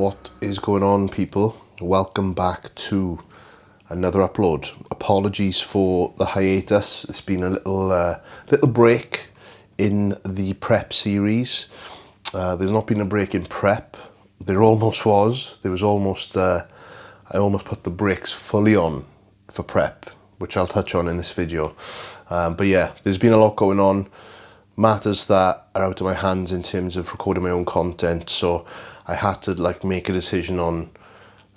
What is going on, people? Welcome back to another upload. Apologies for the hiatus. It's been a little break in the prep series. There's not been a break in prep. There almost was. There was almost I almost put the brakes fully on for prep, which I'll touch on in this video. But yeah, there's been a lot going on, matters that are out of my hands in terms of recording my own content. So I had to make a decision on,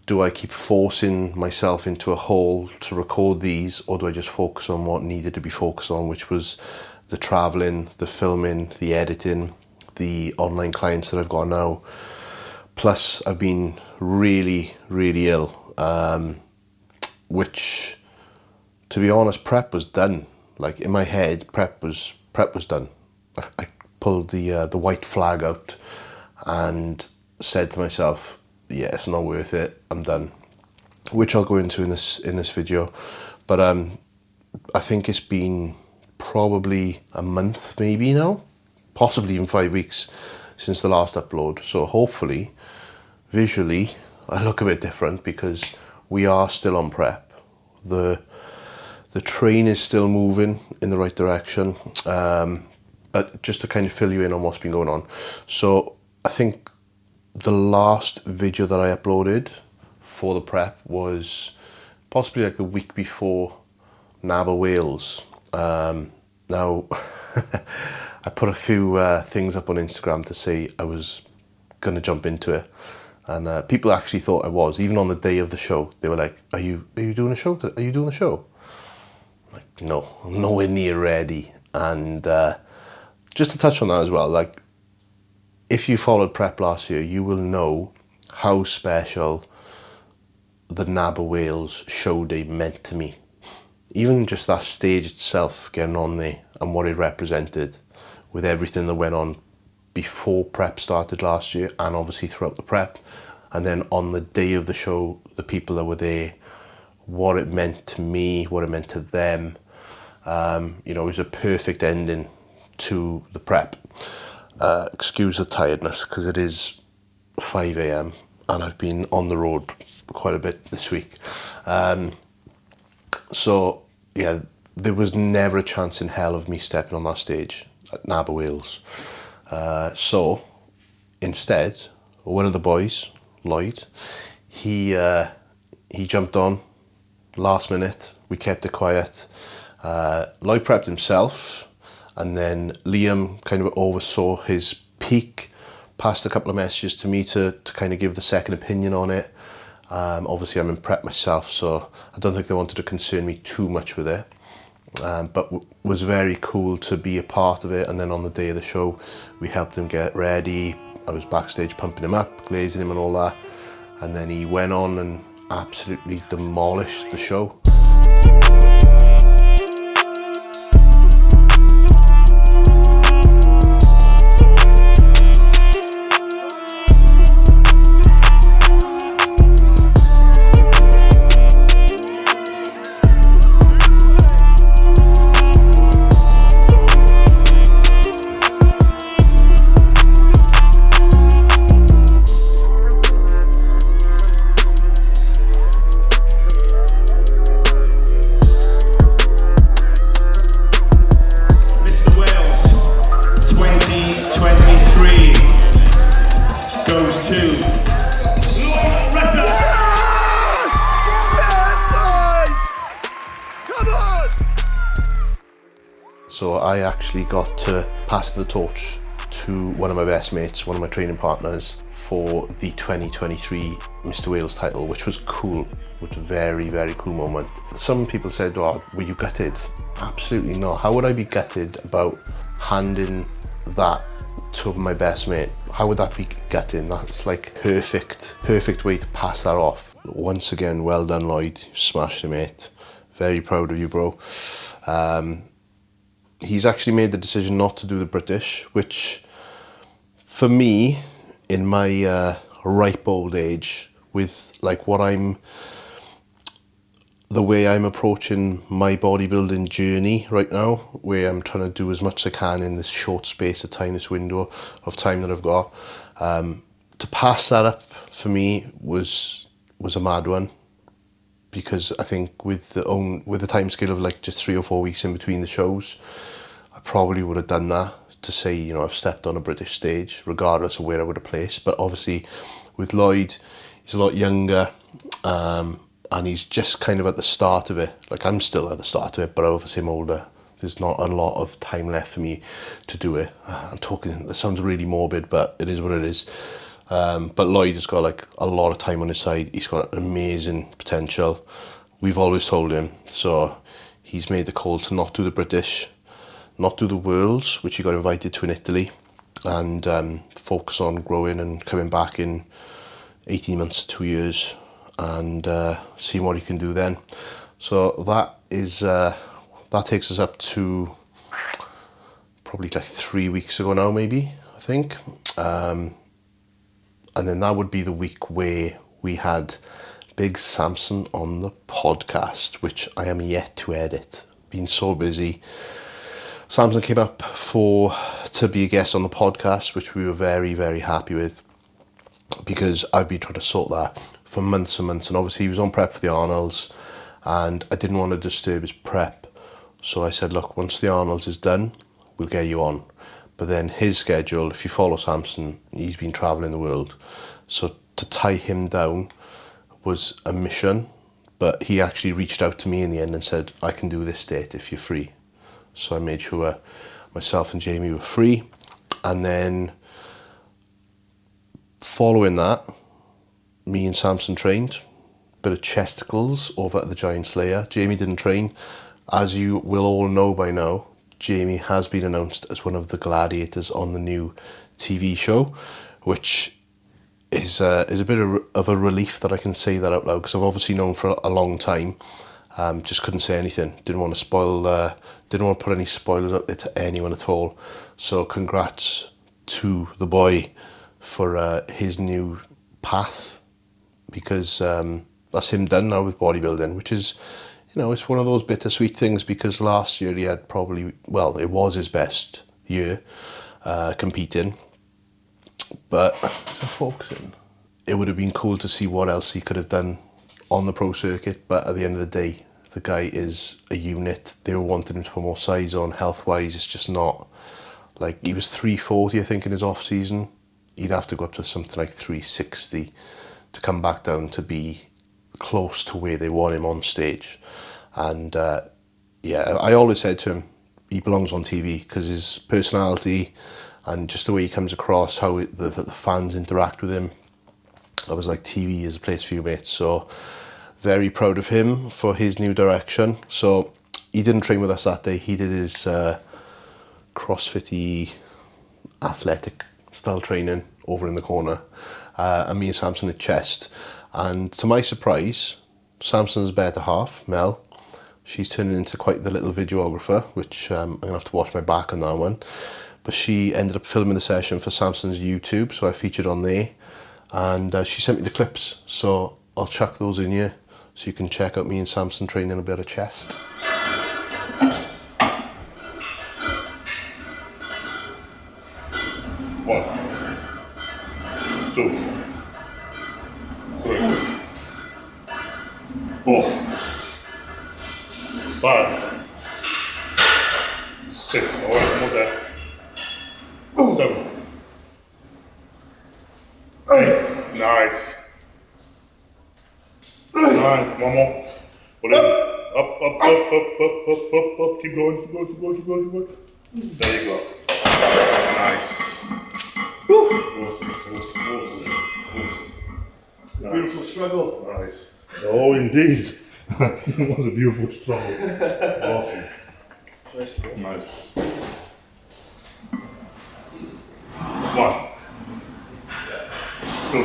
do I keep forcing myself into a hole to record these, or do I just focus on what needed to be focused on, which was the traveling, the filming, the editing, the online clients that I've got now. Plus I've been really ill, which, to be honest, prep was done. Like, in my head, prep was done. I pulled the white flag out and said to myself, yeah, it's not worth it, I'm done, which I'll go into in this video. But I think it's been probably a month maybe now, possibly even 5 weeks since the last upload. So hopefully visually I look a bit different, because we are still on prep. The train is still moving in the right direction, but just to kind of fill you in on what's been going on. So I think the last video that I uploaded for the prep was possibly like the week before Nabba Wales. Now I put a few things up on Instagram to say I was gonna jump into it, and people actually thought I was. Even on the day of the show, they were like, are you doing a show? Are you doing a show? I'm like, no, I'm nowhere near ready. And just to touch on that as well, like, if you followed prep last year, you will know how special the Nabba Wales show day meant to me. Even just that stage itself, getting on there and what it represented, with everything that went on before prep started last year, and obviously throughout the prep, and then on the day of the show, the people that were there, what it meant to me, what it meant to them. It was a perfect ending to the prep. Excuse the tiredness, because it is 5 AM and I've been on the road quite a bit this week. So yeah, there was never a chance in hell of me stepping on that stage at Nabba Wales. So instead, one of the boys, Lloyd, he jumped on last minute. We kept it quiet. Lloyd prepped himself, and then Liam kind of oversaw his peak, passed a couple of messages to me to kind of give the second opinion on it. Obviously I'm in prep myself, so I don't think they wanted to concern me too much with it, but was very cool to be a part of it. And then on the day of the show, we helped him get ready. I was backstage pumping him up, glazing him and all that, and then he went on and absolutely demolished the show. So I actually got to pass the torch to one of my best mates, one of my training partners, for the 2023 Mr Wales title, which was cool. It was a very cool moment. Some people said, oh, were you gutted? Absolutely not. How would I be gutted about handing that to my best mate? How would that be gutting? That's like perfect way to pass that off. Once again, well done, Lloyd. You smashed it, mate. Very proud of you, bro. He's actually made the decision not to do the British, which for me, in my ripe old age, with like the way I'm approaching my bodybuilding journey right now, where I'm trying to do as much as I can in this short space of time, this window of time that I've got, to pass that up for me was a mad one, because I think with the time scale of like just 3 or 4 weeks in between the shows, I probably would have done that to say, you know, I've stepped on a British stage regardless of where I would have placed. But obviously with Lloyd, he's a lot younger, and he's just kind of at the start of it. Like, I'm still at the start of it, but obviously I'm older. There's not a lot of time left for me to do it. I'm talking, that sounds really morbid, but it is what it is. But Lloyd has got like a lot of time on his side. He's got amazing potential. We've always told him. So he's made the call to not do the British, not do the Worlds, which he got invited to in Italy, and focus on growing and coming back in 18 months to 2 years, and seeing what he can do then. So that is that takes us up to probably like 3 weeks ago now, maybe, I think. And then that would be the week where we had Big Samson on the podcast, which I am yet to edit. Been so busy. Samson came up to be a guest on the podcast, which we were very, very happy with, because I've been trying to sort that for months and months. And obviously he was on prep for the Arnolds, and I didn't want to disturb his prep. So I said, look, once the Arnolds is done, we'll get you on. But then his schedule, if you follow Samson, he's been travelling the world. So to tie him down was a mission. But he actually reached out to me in the end and said, I can do this date if you're free. So I made sure myself and Jamie were free. And then following that, me and Samson trained. Bit of chesticles over at the Giant Slayer. Jamie didn't train. As you will all know by now, Jamie has been announced as one of the gladiators on the new TV show, which is a bit of a relief that I can say that out loud, because I've obviously known for a long time. Just couldn't say anything. Didn't want to put any spoilers out there to anyone at all. So congrats to the boy for his new path, because that's him done now with bodybuilding, which is, you know, it's one of those bittersweet things, because last year he had probably, well, it was his best year competing. But is that focusing? It would have been cool to see what else he could have done on the pro circuit, but at the end of the day, the guy is a unit. They were wanting him to put more size on. Health-wise, it's just not, like, he was 340, I think, in his off-season. He'd have to go up to something like 360 to come back down to be close to where they want him on stage. And yeah, I always said to him, he belongs on TV, because his personality and just the way he comes across, how the fans interact with him, I was like, TV is a place for you, mate. So very proud of him for his new direction. So he didn't train with us that day. He did his CrossFit-y athletic style training over in the corner, and me and Samson at chest. And to my surprise, Samson's better half, Mel, she's turning into quite the little videographer, which I'm going to have to watch my back on that one. But she ended up filming the session for Samson's YouTube, so I featured on there. And she sent me the clips, so I'll chuck those in here so you can check out me and Samson training a bit of chest. 1, 2, 3, 4, 5, 6. All right, almost there. 7, 8. Nice. 9. One more. Pull it. Up. Keep going. There you go. Nice. Awesome. Beautiful struggle. Nice. Oh, indeed. It was a beautiful struggle. Awesome. Nice. 1, 2,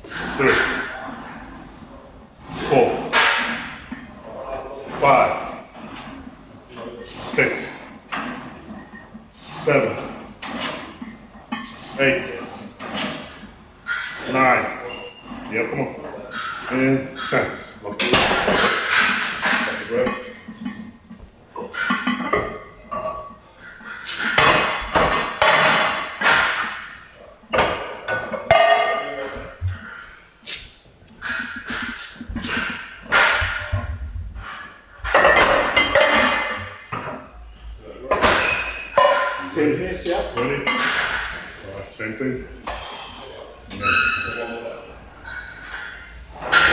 3, 4, 5, 6, 7, 8, 9. Yeah, come on. And 10. Lock the breath. Ready? Alright, same thing. And then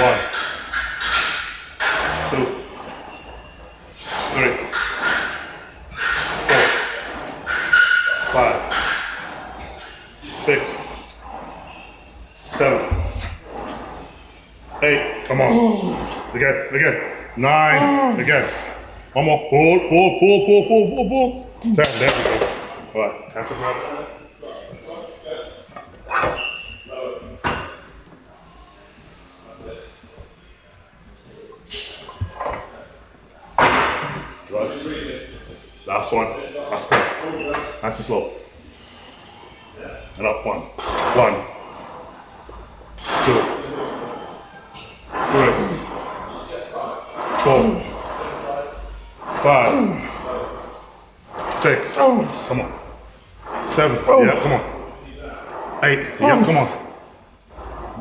1, 2, 3, 4, 5, 6, 7, 8. Come on. Again. 9. Again. One more. Pull. 10. There we go. Alright, have to grab it. Right. Last one. Last count. Nice and slow. And up 1. 1, 2, 3, 4, 5, 6. Come on. 7. Yeah, come on. 8. Yep, come on.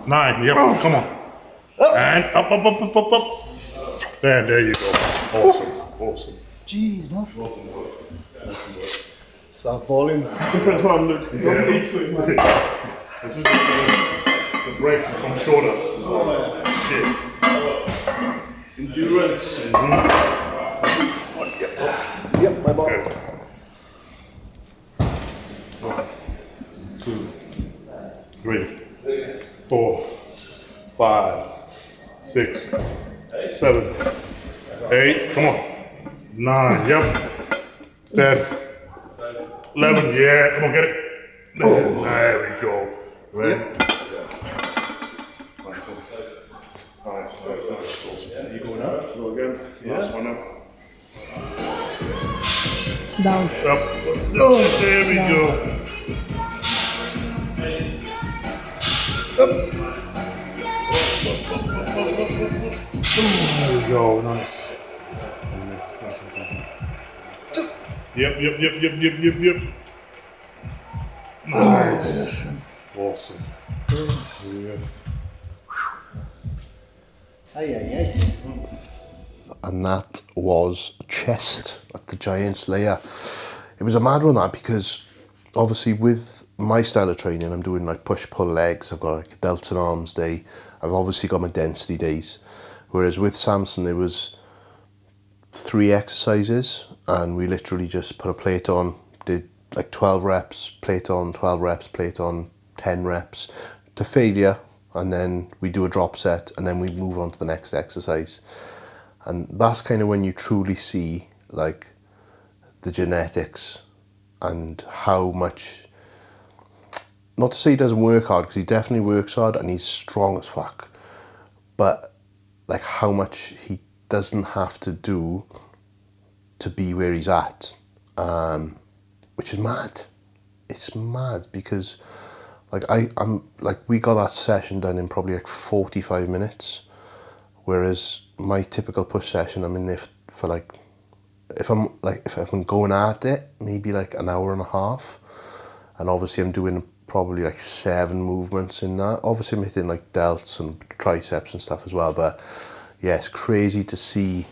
9. Yep, come on. And up. There you go. Awesome. Jeez, man. Start falling. Different one, dude. The brakes come shorter. Shit. Endurance. Yep, my ball. Okay. 1, 2, 3, 4, 5, 6, 7, 8. Come on. 9. Yep. 10. 11. Yeah. Come on, get it. There we go. Ready? Yep. Nice. Awesome. You going up? Go again. Last one up. Down. Up. There we go. Up. There we go. Nice. Yep. Nice. Awesome. Yeah. Aye. And that was chest at the Giant's Lair. It was a mad one, that, because obviously with my style of training, I'm doing like push-pull legs. I've got like a delts and arms day. I've obviously got my density days. Whereas with Samson, it was 3 exercises, and we literally just put a plate on, did like 12 reps, plate on, 12 reps, plate on, 10 reps to failure, and then we do a drop set, and then we move on to the next exercise. And that's kind of when you truly see like the genetics and how much, not to say he doesn't work hard, because he definitely works hard and he's strong as fuck, but like how much he doesn't have to do to be where he's at, which is mad. It's mad because like I'm like, we got that session done in probably like 45 minutes, whereas my typical push session, I'm in there for like, if I'm going at it, maybe like an hour and a half, and obviously I'm doing probably like 7 movements in that. Obviously I'm hitting like delts and triceps and stuff as well, but yeah, it's crazy to see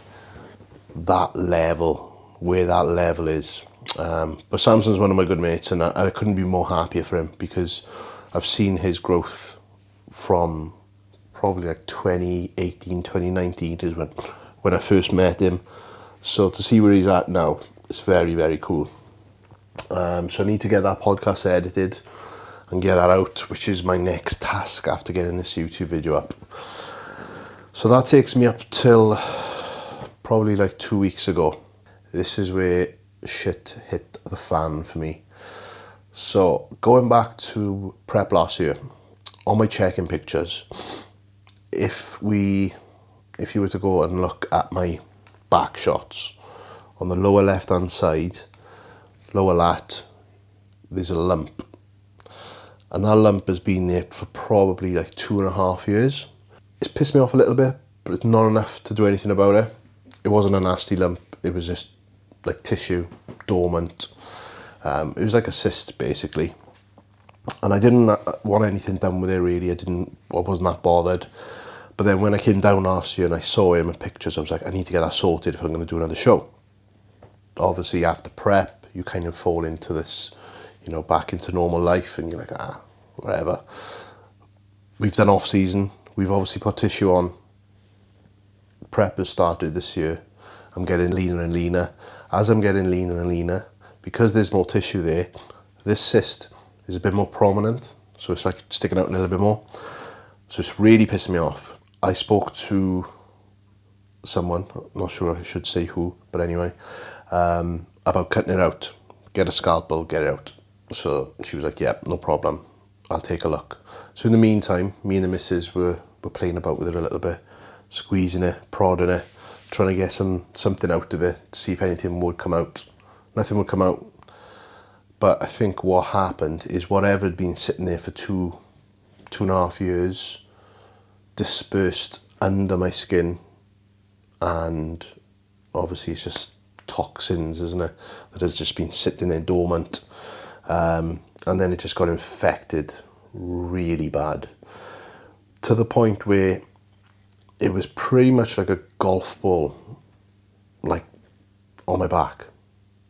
that level, where that level is. But Samson's one of my good mates, and I couldn't be more happier for him, because I've seen his growth from probably like 2018, 2019 is when I first met him. So to see where he's at now, it's very, very cool. So I need to get that podcast edited and get that out, which is my next task after getting this YouTube video up. So that takes me up till probably like 2 weeks ago. This is where shit hit the fan for me. So going back to prep last year, on my check-in pictures, if you were to go and look at my back shots, on the lower left hand side, lower lat, there's a lump, and that lump has been there for probably like 2.5 years. It's pissed me off a little bit, but it's not enough to do anything about it. It wasn't a nasty lump, it was just like tissue, dormant. It was like a cyst basically, and I didn't want anything done with it really. I wasn't that bothered. But then when I came down last year and I saw him in pictures, I was like, I need to get that sorted if I'm going to do another show. Obviously after prep, you kind of fall into this, you know, back into normal life, and you're like, whatever. We've done off season. We've obviously put tissue on. Prep has started this year. I'm getting leaner and leaner. As I'm getting leaner and leaner, because there's more tissue there, this cyst is a bit more prominent. So it's like sticking out a little bit more. So it's really pissing me off. I spoke to someone, not sure I should say who, but anyway, about cutting it out. Get a scalpel, get it out. So she was like, yeah, no problem. I'll take a look. So in the meantime, me and the missus were playing about with it a little bit, squeezing it, prodding it, trying to get something out of it to see if anything would come out. Nothing would come out. But I think what happened is whatever had been sitting there for two and a half years dispersed under my skin, and obviously it's just toxins, isn't it, that has just been sitting there dormant, and then it just got infected really bad, to the point where it was pretty much like a golf ball, like on my back,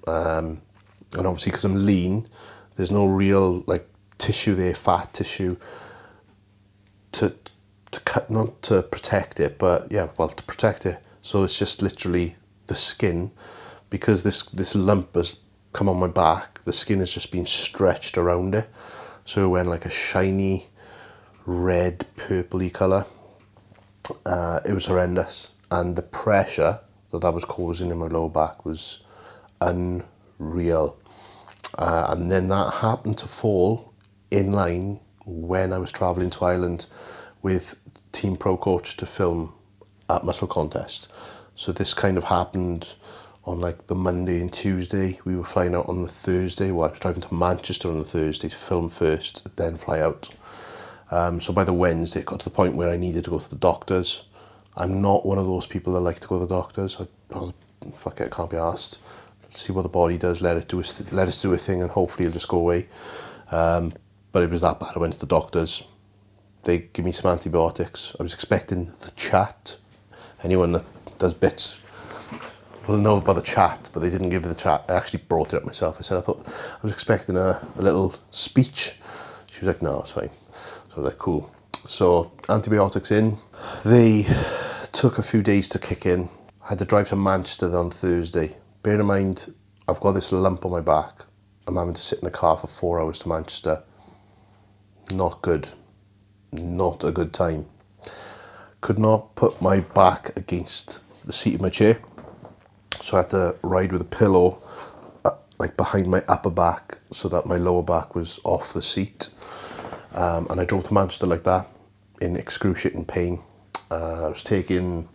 and obviously because I'm lean, there's no real like tissue there, fat tissue to cut, not to protect it, but yeah, well, to protect it. So it's just literally the skin, because this lump has come on my back, the skin has just been stretched around it, so it went like a shiny red purpley colour. It was horrendous, and the pressure that was causing in my lower back was unreal. And then that happened to fall in line when I was travelling to Ireland with Team Pro Coach to film at Muscle Contest. So this kind of happened on like the Monday and Tuesday. We were flying out on the Thursday. Well, I was driving to Manchester on the Thursday to film first, then fly out. So by the Wednesday, it got to the point where I needed to go to the doctors. I'm not one of those people that like to go to the doctors. Fuck it, I can't be asked. See what the body does, let us do a thing, and hopefully it'll just go away. But it was that bad. I went to the doctors. They give me some antibiotics. I was expecting the chat. Anyone that does bits will know about the chat, but they didn't give the chat. I actually brought it up myself. I was expecting a little speech. She was like, no, it's fine. So I was like, cool. So antibiotics in. They took a few days to kick in. I had to drive to Manchester on Thursday. Bear in mind, I've got this lump on my back. I'm having to sit in a car for 4 hours to Manchester. Not good. Not a good time. Could not put my back against the seat of my chair. So I had to ride with a pillow like behind my upper back so that my lower back was off the seat. And I drove to Manchester like that in excruciating pain. I was taking,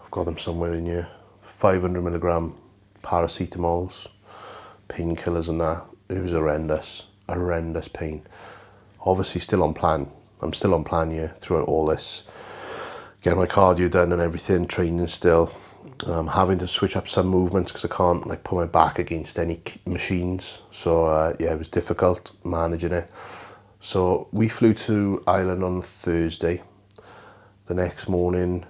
I've got them somewhere in here, 500 milligram paracetamols, painkillers and that. It was horrendous pain. Obviously still on plan. I'm still on plan here throughout all this. Getting my cardio done and everything, training still. Having to switch up some movements because I can't like put my back against any machines. So yeah, it was difficult managing it. So we flew to Ireland on Thursday. The next morning,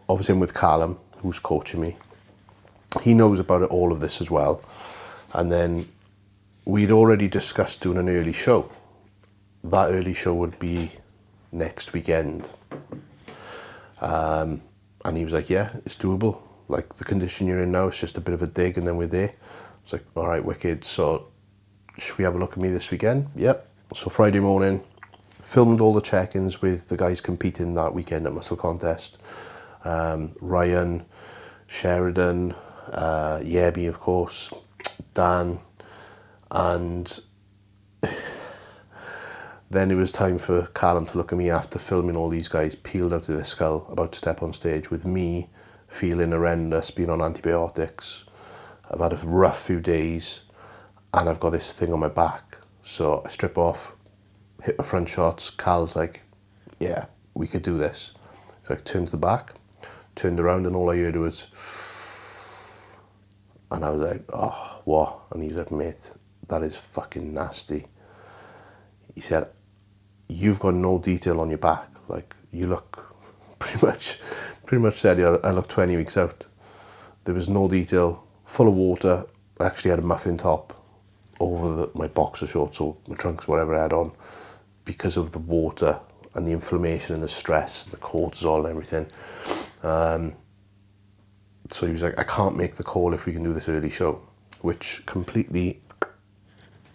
obviously I'm with Callum, who's coaching me. He knows about all of this as well. And then we'd already discussed doing an early show. That early show would be next weekend. And he was like, yeah, it's doable. Like the condition you're in now, it's just a bit of a dig and then we're there. I was like, all right, wicked. So should we have a look at me this weekend? Yep. So Friday morning, filmed all the check-ins with the guys competing that weekend at Muscle Contest. Ryan, Sheridan, Yebi, of course, Dan, and then it was time for Callum to look at me after filming all these guys peeled out of their skull, about to step on stage, with me feeling horrendous, being on antibiotics. I've had a rough few days and I've got this thing on my back. So I strip off, hit my front shots. Cal's like, yeah, we could do this. So I turned to the back, turned around, and all I heard was, and I was like, oh, what? And he was like, mate, that is fucking nasty. He said, you've got no detail on your back. Like, you look pretty much said, I look 20 weeks out. There was no detail, full of water. I actually had a muffin top over my boxer shorts or my trunks, whatever I had on, because of the water and the inflammation and the stress, the cortisol and everything. So he was like, I can't make the call if we can do this early show, which completely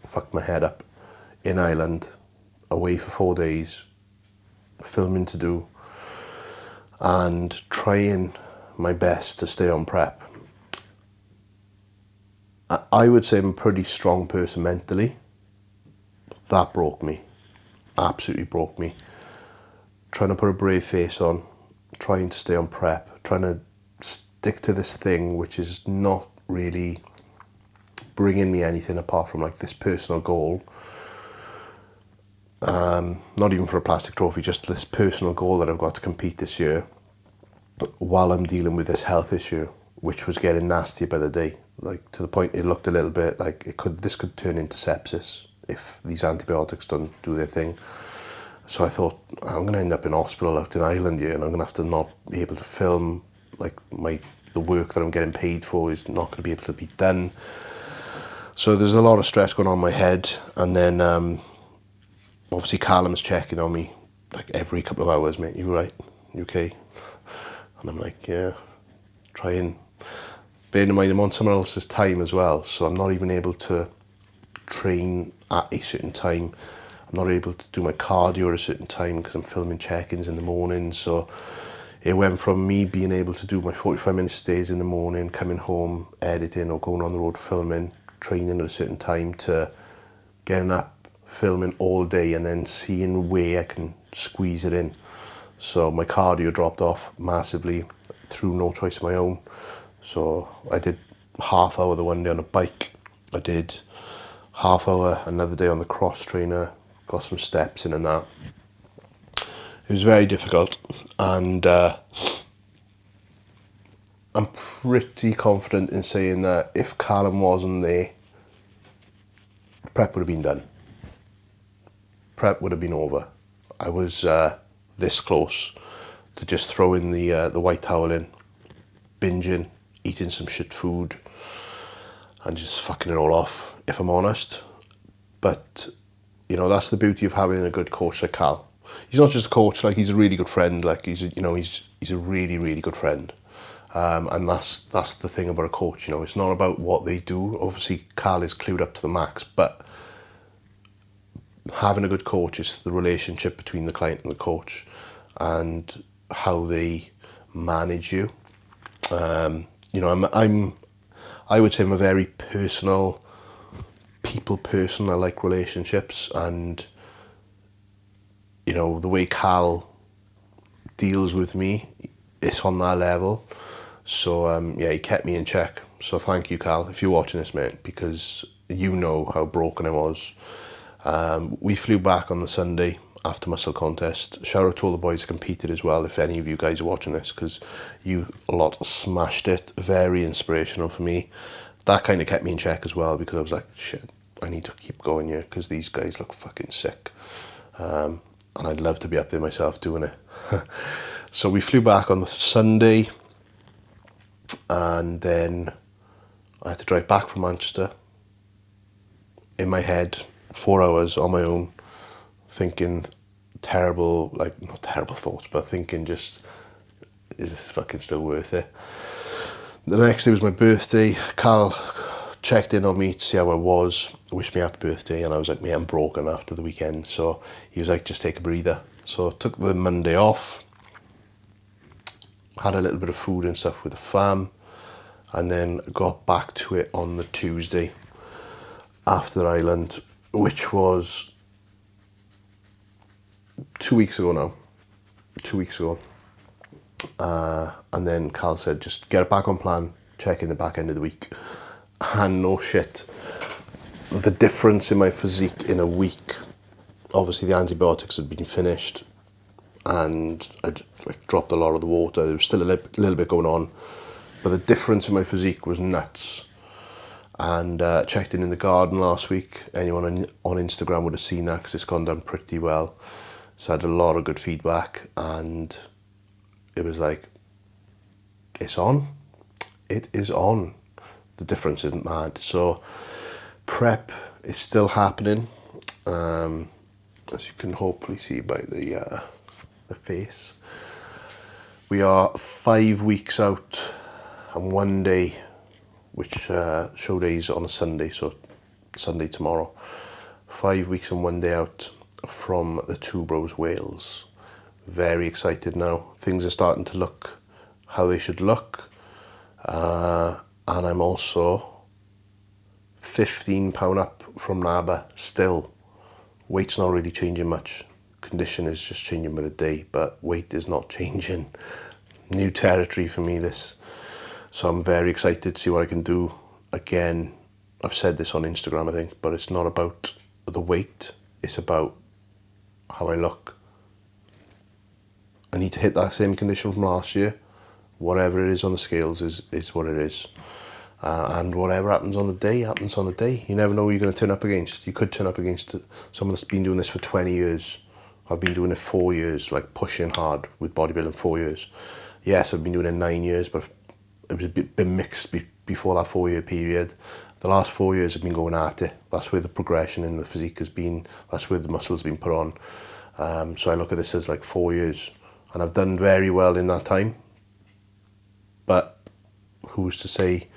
fucked my head up. In Ireland, away for 4 days, filming to do, and trying my best to stay on prep. I would say I'm a pretty strong person mentally. That broke me. Absolutely broke me. Trying to put a brave face on, trying to stay on prep, trying to stick to this thing which is not really bringing me anything apart from like this personal goal. Not even for a plastic trophy, just this personal goal that I've got to compete this year, while I'm dealing with this health issue, which was getting nastier by the day, like to the point it looked a little bit like this could turn into sepsis if these antibiotics don't do their thing. So I thought, I'm going to end up in hospital out in Ireland here, and I'm going to have to not be able to film. Like the work that I'm getting paid for is not going to be able to be done. So there's a lot of stress going on in my head, and then obviously Callum's checking on me like every couple of hours, mate. You right? You okay? And I'm like, yeah, trying. Bearing in mind I'm on someone else's time as well, so I'm not even able to train at a certain time. I'm not able to do my cardio at a certain time because I'm filming check-ins in the morning. So it went from me being able to do my 45-minute stays in the morning, coming home, editing, or going on the road filming, training at a certain time, to getting up, filming all day, and then seeing where I can squeeze it in. So my cardio dropped off massively through no choice of my own. So I did half hour the one day on a bike. I did half hour another day on the cross trainer, got some steps in and that. It was very difficult, and I'm pretty confident in saying that if Callum wasn't there, prep would have been done. Prep would have been over. I was this close to just throwing the white towel in, binging, eating some shit food, and just fucking it all off, if I'm honest. But you know, that's the beauty of having a good coach like Cal. He's not just a coach, like he's a really good friend. Like he's a really, really good friend. And that's the thing about a coach. You know, it's not about what they do. Obviously, Cal is clued up to the max, but having a good coach is the relationship between the client and the coach, and how they manage you. You know, I would say I'm a very personal people person. I like relationships, and you know, the way Cal deals with me, it's on that level. So yeah, he kept me in check. So thank you, Cal, if you're watching this, mate, because you know how broken I was. We flew back on the Sunday after muscle contest. Shout out to all the boys who competed as well, if any of you guys are watching this, because you a lot smashed it. Very inspirational for me. That kind of kept me in check as well, because I was like, shit, I need to keep going here because these guys look fucking sick. And I'd love to be up there myself doing it. So we flew back on the Sunday, and then I had to drive back from Manchester. In my head, 4 hours on my own, thinking terrible, like not terrible thoughts, but thinking just, is this fucking still worth it? The next day was my birthday. Cal checked in on me to see how I was, wished me happy birthday, and I was like, mate, I'm broken after the weekend. So he was like, just take a breather. So I took the Monday off, had a little bit of food and stuff with the fam, and then got back to it on the Tuesday after Ireland, which was 2 weeks ago now. 2 weeks ago. And then Cal said, just get it back on plan, check in the back end of the week. And no shit, the difference in my physique in a week, obviously the antibiotics had been finished, and I'd like dropped a lot of the water. There was still a little bit going on, but the difference in my physique was nuts. And checked in the garden last week. Anyone on Instagram would have seen that, because it's gone down pretty well. So I had a lot of good feedback, and it was like, it's on. It is on. The difference isn't mad. So prep is still happening, as you can hopefully see by the face. We are 5 weeks out and 1 day, which show days on a Sunday, so Sunday tomorrow. 5 weeks and 1 day out from the Two Bros Wales. Very excited now. Things are starting to look how they should look. And I'm also £15 up from NABA still. Weight's not really changing much. Condition is just changing by the day, but weight is not changing. New territory for me, this. So I'm very excited to see what I can do. Again, I've said this on Instagram, I think, but it's not about the weight. It's about how I look. I need to hit that same condition from last year. Whatever it is on the scales is what it is. And whatever happens on the day, happens on the day. You never know who you're going to turn up against. You could turn up against someone that's been doing this for 20 years. I've been doing it 4 years, like pushing hard with bodybuilding 4 years. Yes, I've been doing it 9 years, but it was a bit mixed before that 4 year period. The last 4 years I've been going at it. That's where the progression in the physique has been. That's where the muscle's been put on. So I look at this as like 4 years. And I've done very well in that time. But who's to say,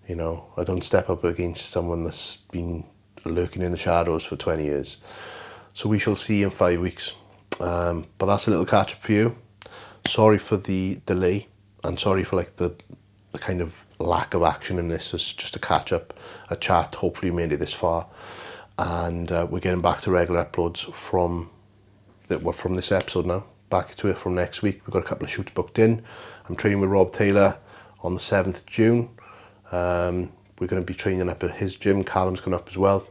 you know, I don't step up against someone that's been lurking in the shadows for 20 years. So we shall see in 5 weeks. But that's a little catch up for you. Sorry for the delay, and sorry for like the kind of lack of action in this. It's just a catch up, a chat. Hopefully you made it this far. And we're getting back to regular uploads from this episode now. Back to it from next week. We've got a couple of shoots booked in. I'm training with Rob Taylor on the 7th of June. We're going to be training up at his gym. Callum's going up as well.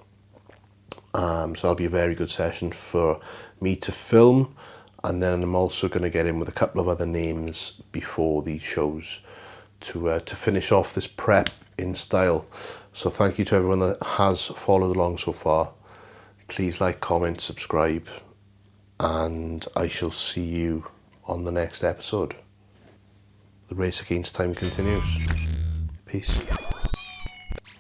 So that'll be a very good session for me to film. And then I'm also going to get in with a couple of other names before these shows to finish off this prep in style. So thank you to everyone that has followed along so far. Please like, comment, subscribe. And I shall see you on the next episode. The race against time continues. Peace.